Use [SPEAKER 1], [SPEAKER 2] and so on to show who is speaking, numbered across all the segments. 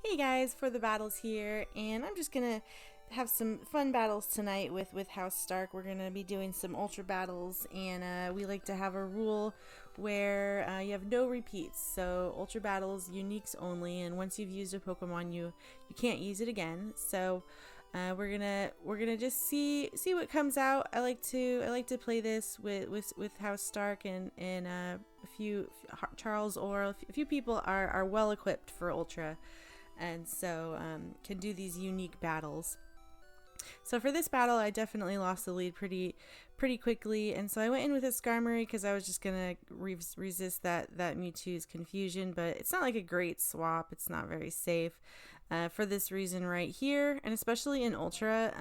[SPEAKER 1] Hey guys, for the battles here, and I'm just gonna have some fun battles tonight with House Stark. We're gonna be doing some ultra battles, and we like to have a rule where you have no repeats. So ultra battles, uniques only, and once you've used a Pokemon, you can't use it again. So we're gonna just see what comes out. I like to play this with House Stark and a few Charles or a few people are well equipped for Ultra, and so can do these unique battles. So for this battle, I definitely lost the lead pretty quickly, and so I went in with a Skarmory because I was just gonna resist that Mewtwo's confusion. But it's not like a great swap; it's not very safe for this reason right here, and especially in Ultra.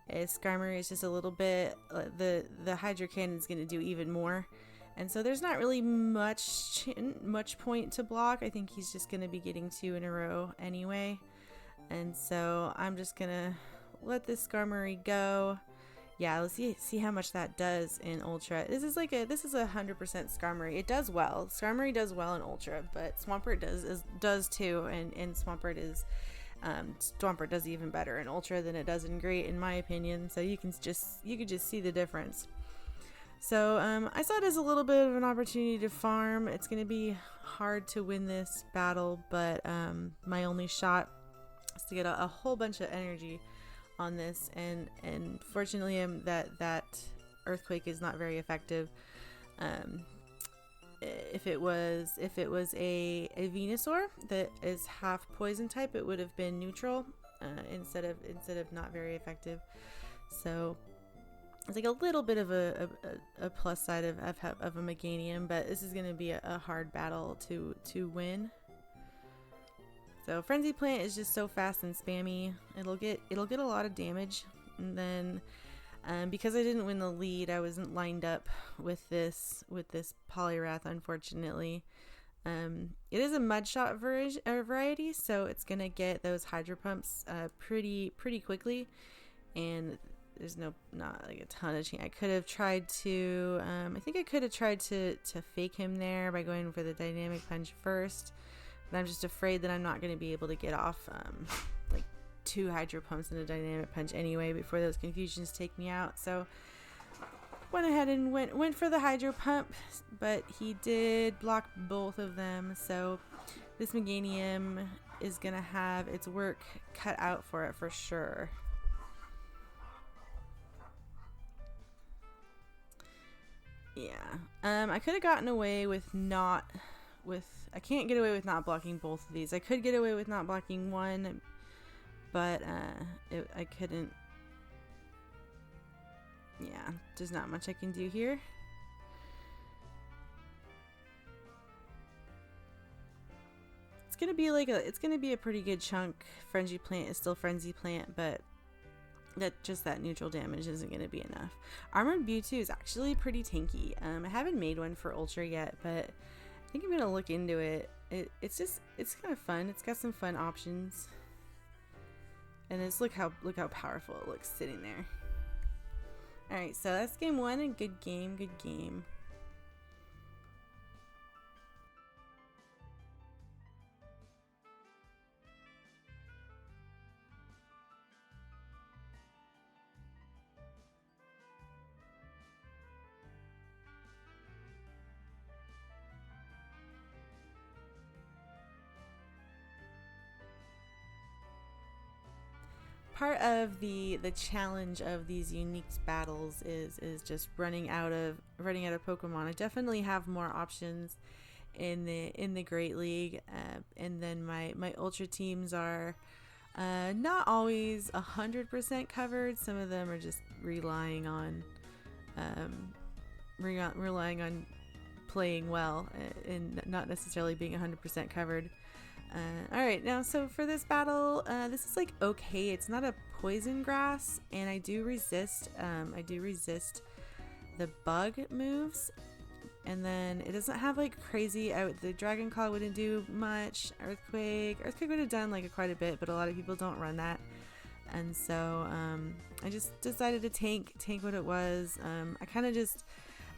[SPEAKER 1] Skarmory is just a little bit. The Hydro Cannon is gonna do even more. And so there's not really much point to block. I think he's just going to be getting two in a row anyway. And so I'm just going to let this Skarmory go. Yeah, let's see how much that does in Ultra. This is a 100% Skarmory. It does well. Skarmory does well in Ultra, but Swampert does too, and Swampert is Swampert does even better in Ultra than it does in Great, in my opinion. So you could just see the difference. So I saw it as a little bit of an opportunity to farm. It's going to be hard to win this battle, but my only shot is to get a whole bunch of energy on this, and fortunately that Earthquake is not very effective. If it was a Venusaur that is half poison type, it would have been neutral instead of not very effective. So it's like a little bit of a plus side of a Meganium, but this is going to be a hard battle to win. So Frenzy Plant is just so fast and spammy. It'll get a lot of damage, and then because I didn't win the lead, I wasn't lined up with this Poliwrath, unfortunately. It is a Mud Shot variety, so it's gonna get those Hydro Pumps pretty quickly, and there's not like a ton of chance. I could have tried to I think I could have tried to fake him there by going for the Dynamic Punch first, but I'm just afraid that I'm not going to be able to get off like two Hydro Pumps and a Dynamic Punch anyway before those confusions take me out. So went ahead and went for the Hydro Pump, but he did block both of them. So this Meganium is going to have its work cut out for it for sure. Yeah, I could have gotten away with I can't get away with not blocking both of these. I could get away with not blocking one, but I couldn't. Yeah, there's not much I can do here. It's gonna be a pretty good chunk. Frenzy Plant is still Frenzy Plant, but that neutral damage isn't going to be enough. Armored Mewtwo is actually pretty tanky. I haven't made one for Ultra yet, but I think I'm going to look into it. It's kind of fun. It's got some fun options. And look how powerful it looks sitting there. Alright, so that's game one, and good game. Part of the challenge of these unique battles is just running out of Pokemon. I definitely have more options in the Great League, and then my Ultra teams are not always 100% covered. Some of them are just relying on playing well and not necessarily being 100% covered. Alright, now so for this battle, this is like okay. It's not a poison grass, and I do resist the bug moves, and then it doesn't have like crazy the Dragon Claw wouldn't do much. Earthquake would have done like quite a bit, but a lot of people don't run that, and so I just decided to tank what it was. I kind of just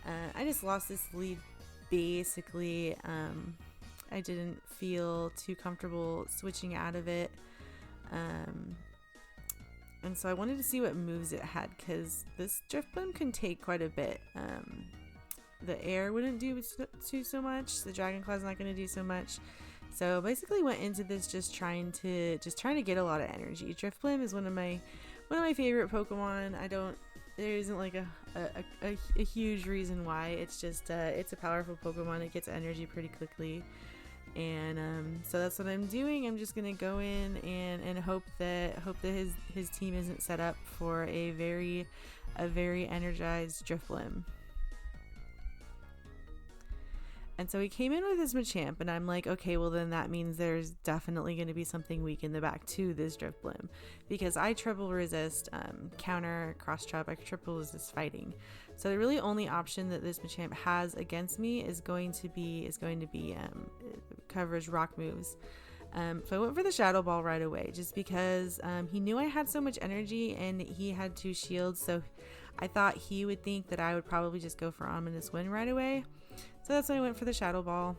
[SPEAKER 1] I just lost this lead basically I didn't feel too comfortable switching out of it. And so I wanted to see what moves it had, because this Drifblim can take quite a bit. The air wouldn't do so much. The Dragon Claw's not going to do so much. So basically went into this just trying to get a lot of energy. Drifblim is one of my favorite Pokemon. There isn't like a huge reason why. It's just it's a powerful Pokemon. It gets energy pretty quickly. And so that's what I'm doing. I'm just gonna go in and hope that his team isn't set up for a very energized Drifblim. And so he came in with his Machamp, and I'm like, okay, well then that means there's definitely going to be something weak in the back to this Drifblim, because I triple resist counter, cross trap, I triple resist fighting. So the really only option that this Machamp has against me is going to be coverage rock moves. So I went for the Shadow Ball right away, just because he knew I had so much energy and he had 2 shields, so I thought he would think that I would probably just go for Ominous Wind right away. So that's why I went for the Shadow Ball.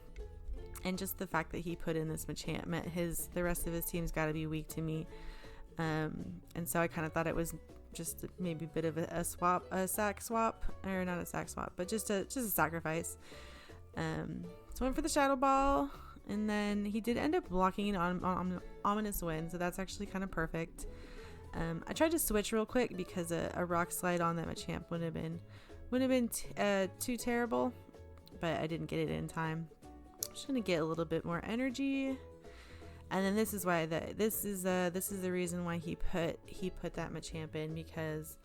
[SPEAKER 1] And just the fact that he put in this Machamp meant the rest of his team's got to be weak to me. And so I kind of thought it was just maybe a bit of a sack swap, or not a sack swap, but just a sacrifice. So I went for the Shadow Ball, and then he did end up blocking on Ominous Wind, so that's actually kind of perfect. I tried to switch real quick because a Rock Slide on that Machamp wouldn't have been too terrible. But I didn't get it in time. I'm just gonna get a little bit more energy, and then this is the reason why he put that Machamp in, because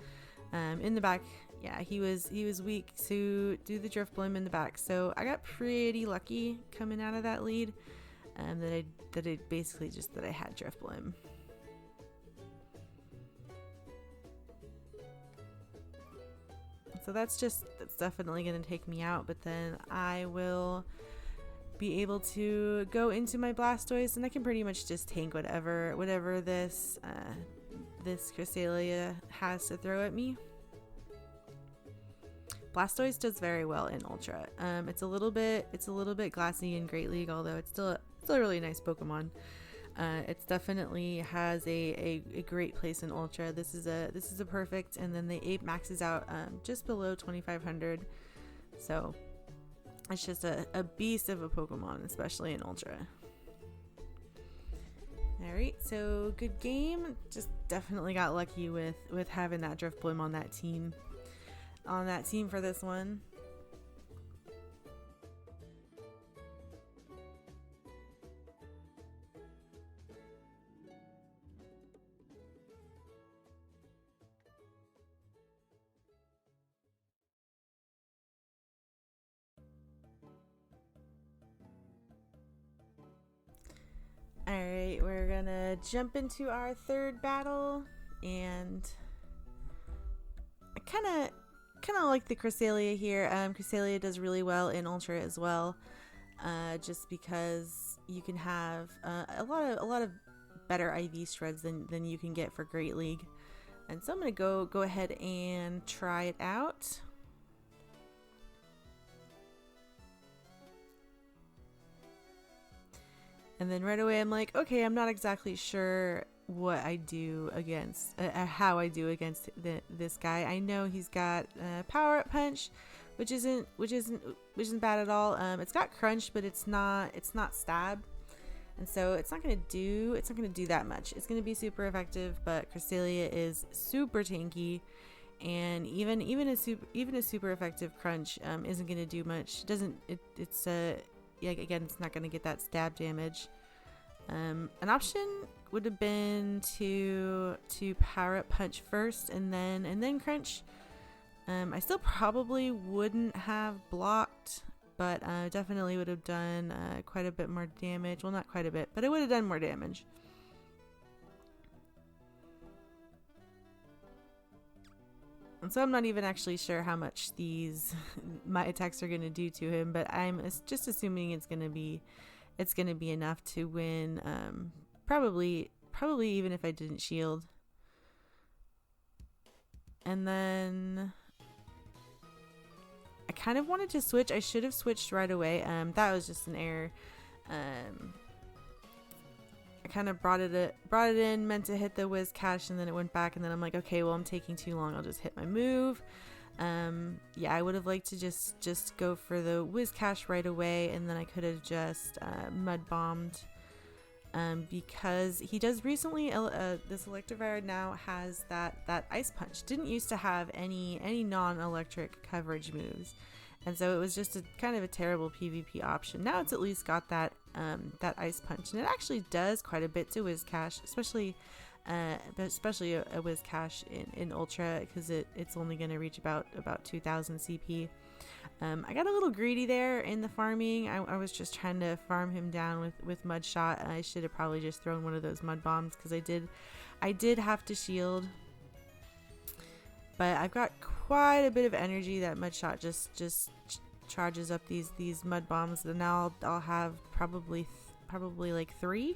[SPEAKER 1] in the back, yeah, he was weak to do the Drifblim in the back. So I got pretty lucky coming out of that lead, that I had Drifblim. So that's definitely going to take me out, but then I will be able to go into my Blastoise, and I can pretty much just tank whatever this Cresselia has to throw at me. Blastoise does very well in Ultra. It's a little bit glassy in Great League, although it's still a really nice Pokemon. It definitely has a great place in Ultra. This is a perfect, and then the Ape maxes out just below 2500, so it's just a beast of a Pokemon, especially in Ultra. Alright, so good game. Just definitely got lucky with having that Drifblim on that team for this one. Alright, we're gonna jump into our third battle, and I kinda like the Cresselia here. Cresselia does really well in Ultra as well, just because you can have a lot of better IV shreds than you can get for Great League. And so I'm gonna go ahead and try it out. And then right away I'm like, okay, I'm not exactly sure what I do against, how I do against this guy. I know he's got Power Up Punch, which isn't bad at all. It's got Crunch, but it's not Stab, and so it's not gonna do that much. It's gonna be super effective, but Cresselia is super tanky, and even a super effective Crunch isn't gonna do much. Yeah, again, it's not going to get that stab damage. An option would have been to Power Up Punch first and then Crunch. I still probably wouldn't have blocked, but definitely would have done quite a bit more damage. Well, not quite a bit, but it would have done more damage. And so I'm not even actually sure how much my attacks are going to do to him, but I'm just assuming it's going to be enough to win. Probably even if I didn't shield. And then I kind of wanted to switch. I should have switched right away. That was just an error. I kind of brought it in, meant to hit the whiz cash, and then it went back, and then I'm like, okay, well, I'm taking too long. I'll just hit my move. Yeah, I would have liked to just go for the whiz cash right away, and then I could have just mud bombed. Because he does recently, this Electivire now has that Ice Punch. Didn't used to have any non-electric coverage moves, and so it was just a kind of a terrible PvP option. Now it's at least got that Ice Punch, and it actually does quite a bit to whiz cash, especially a whiz cash in Ultra, because it's only going to reach about 2000 CP. I got a little greedy there in the farming. I was just trying to farm him down with mud shot. I should have probably just thrown one of those mud bombs, because I did have to shield. But I've got quite a bit of energy. That mud shot just charges up these mud bombs, and now I'll have probably like 3,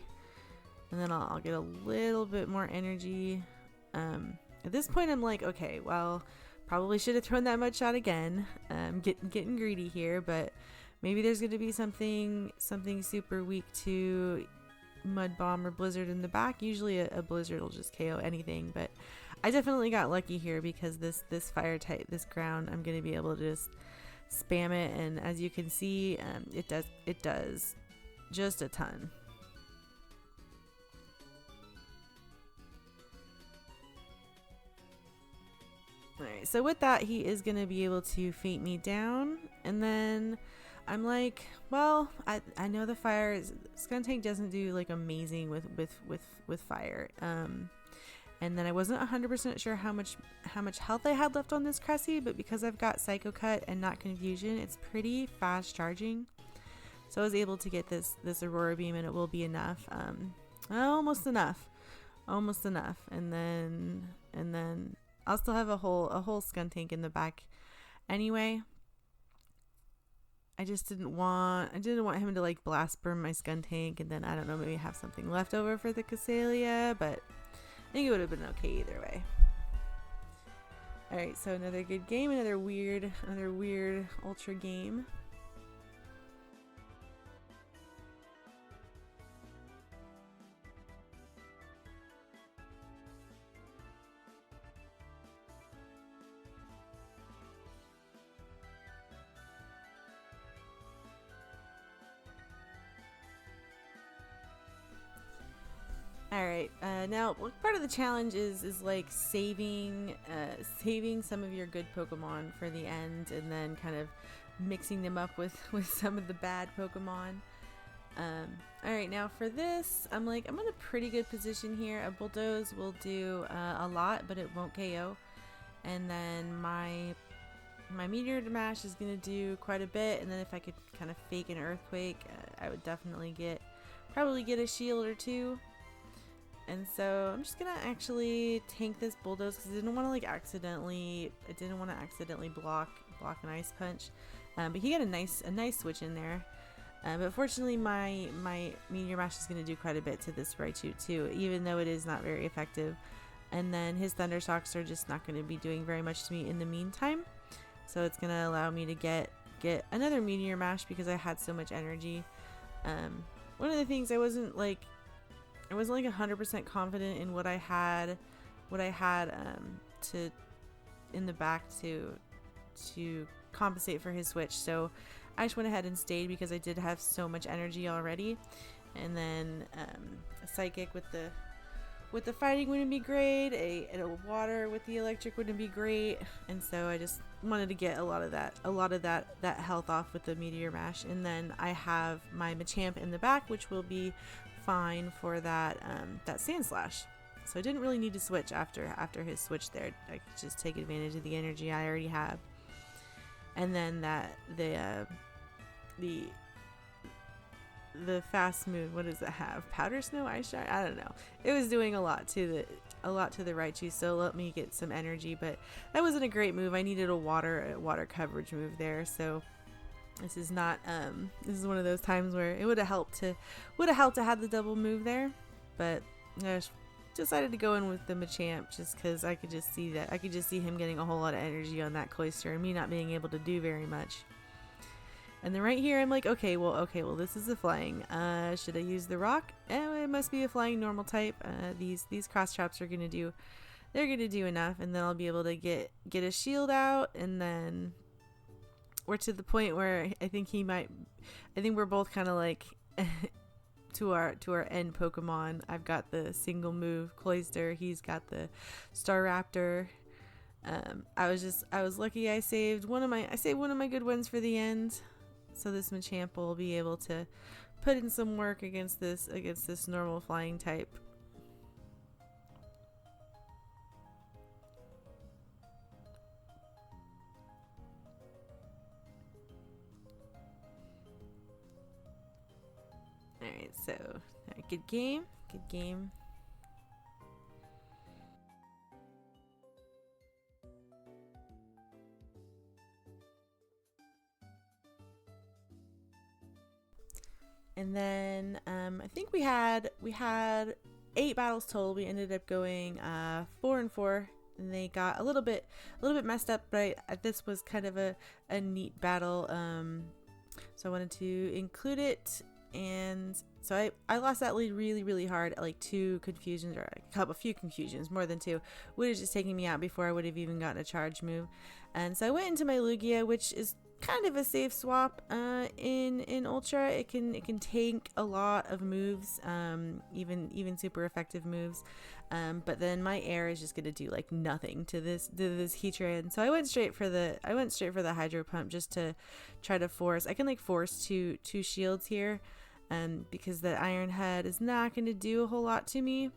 [SPEAKER 1] and then I'll get a little bit more energy. At this point, I'm like, okay, well, probably should have thrown that mud shot again. Getting greedy here, but maybe there's going to be something super weak to mud bomb or blizzard in the back. Usually a blizzard will just KO anything, but I definitely got lucky here, because this fire type, this ground, I'm going to be able to just spam it, and as you can see, it does just a ton. Alright, so with that, he is going to be able to feint me down, and then I'm like, well, I know the fire Skuntank doesn't do like amazing with fire, and then I wasn't 100% sure how much health I had left on this Cressie, but because I've got Psycho Cut and not Confusion, it's pretty fast charging, so I was able to get this Aurora Beam, and it will be enough. Almost enough, and then I'll still have a whole Skuntank in the back anyway. I just didn't want him to like blast burn my Skuntank, and then I don't know, maybe have something left over for the Cresselia, but I think it would have been okay either way. Alright, so another good game, another weird Ultra game. Alright, now part of the challenge is like saving some of your good Pokemon for the end, and then kind of mixing them up with some of the bad Pokemon. Alright, now for this, I'm in a pretty good position here. A Bulldoze will do a lot, but it won't KO. And then my Meteor Mash is going to do quite a bit, and then if I could kind of fake an Earthquake, I would definitely probably get a shield or two. And so I'm just gonna actually tank this Bulldoze, because I didn't want to accidentally block an Ice Punch. But he got a nice switch in there. But fortunately, my Meteor Mash is gonna do quite a bit to this Raichu too, even though it is not very effective. And then his Thunder Shocks are just not gonna be doing very much to me in the meantime. So it's gonna allow me to get another Meteor Mash, because I had so much energy. One of the things I wasn't 100% confident in what I had to in the back to compensate for his switch, so I just went ahead and stayed, because I did have so much energy already. And then a Psychic with the fighting wouldn't be great, a water with the electric wouldn't be great, and so I just wanted to get a lot of that health off with the Meteor Mash. And then I have my Machamp in the back, which will be fine for that Sand Slash. So I didn't really need to switch after his switch there. I could just take advantage of the energy I already have. And then the fast move, what does it have? Powder Snow, Ice Shard? I don't know. It was doing a lot to the Raichu, so let me get some energy, but that wasn't a great move. I needed a water coverage move there, so this is not this is one of those times where it would have helped to have the double move there, but I just decided to go in with the Machamp, just because I could just see him getting a whole lot of energy on that Cloyster, and me not being able to do very much. And then right here, I'm like, okay, well, this is a flying. Should I use the rock? It must be a flying normal type. These cross traps are gonna do, they're gonna do enough, and then I'll be able to get a shield out, and then we're to the point where I think we're both kind of like to our end Pokemon. I've got the single move Cloyster. He's got the Staraptor. I was lucky. I saved one of my good ones for the end. So this Machamp will be able to put in some work against this normal flying type. Alright, so good game. And then I think we had 8 battles total. We ended up going 4-4, and they got a little bit messed up, but this was kind of a neat battle. So I wanted to include it, and so I lost that lead really hard at like 2 confusions, or a few confusions, more than 2. Would have just taken me out before I would have even gotten a charge move. And so I went into my Lugia, which is kind of a safe swap in Ultra. It can tank a lot of moves, even super effective moves, but then my air is just gonna do like nothing to this Heatran. So I went straight for the Hydro Pump, just to try to force. I can like force two shields here, because the Iron Head is not going to do a whole lot to me.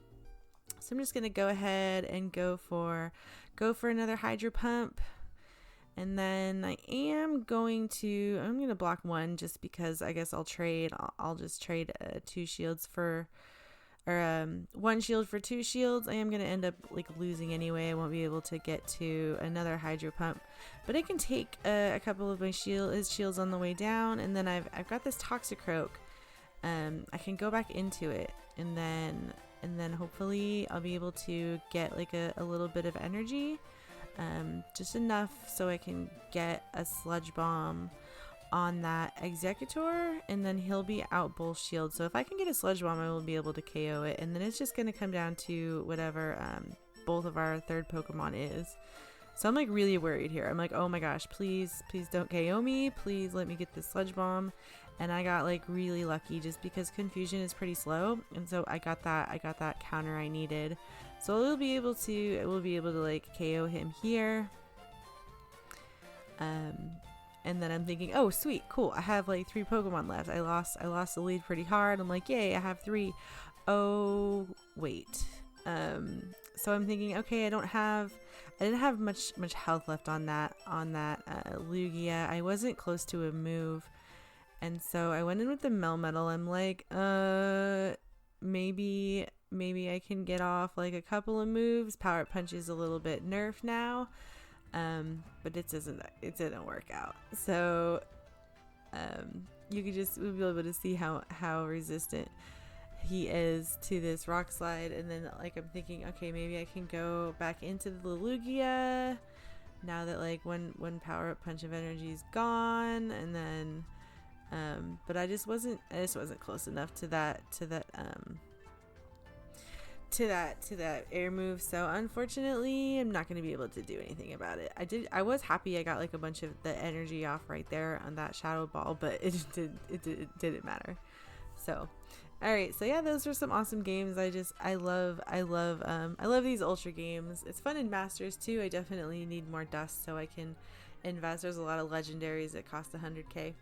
[SPEAKER 1] So I'm just gonna go ahead and go for another Hydro Pump. And then I'm going to block 1, just because I guess I'll just trade 2 shields for, or 1 shield for 2 shields. I am going to end up like losing anyway. I won't be able to get to another Hydro Pump, but I can take a couple of my shields on the way down. And then I've got this Toxicroak. I can go back into it, and then hopefully I'll be able to get like a little bit of energy. Just enough so I can get a Sludge Bomb on that Executor, and then he'll be out both shields. So if I can get a Sludge Bomb, I will be able to KO it, and then it's just going to come down to whatever both of our third Pokemon is. So I'm like really worried here. I'm like, oh my gosh, please don't KO me. Please let me get this Sludge Bomb. And I got like really lucky, just because Confusion is pretty slow, and so I got that counter I needed. So we'll be able to like KO him here. And then I'm thinking, oh sweet, cool, I have like 3 Pokemon left. I lost the lead pretty hard. I'm like, yay, I have 3. Oh wait. So I'm thinking, okay, I didn't have much health left on that Lugia. I wasn't close to a move. And so I went in with the Melmetal. I'm like, maybe I can get off like a couple of moves. Power Punch is a little bit nerfed now, but it didn't work out. So we'll be able to see how resistant he is to this Rock Slide. And then like I'm thinking, okay, maybe I can go back into the Lugia now that like one Power Punch of energy is gone, and then. But I just wasn't close enough to that air move. So unfortunately, I'm not going to be able to do anything about it. I was happy I got like a bunch of the energy off right there on that Shadow Ball, but it didn't matter. So, all right. So yeah, those were some awesome games. I love these Ultra games. It's fun in Masters too. I definitely need more dust so I can invest. There's a lot of legendaries that cost 100k.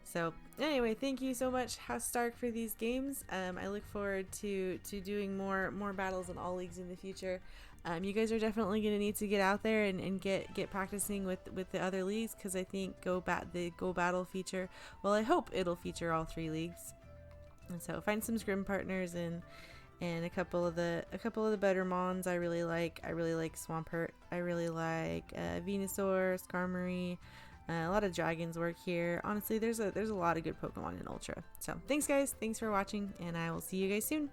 [SPEAKER 1] So anyway, thank you so much, HouseStark, for these games. I look forward to doing more battles in all leagues in the future. You guys are definitely going to need to get out there and get practicing with the other leagues, because I think the Go Battle feature, well, I hope it'll feature all 3 leagues. And so find some scrim partners and a couple of the better mons. I really like Swampert. I really like Venusaur, Skarmory. A lot of dragons work here. Honestly, there's a lot of good Pokemon in Ultra. So thanks guys, thanks for watching, and I will see you guys soon.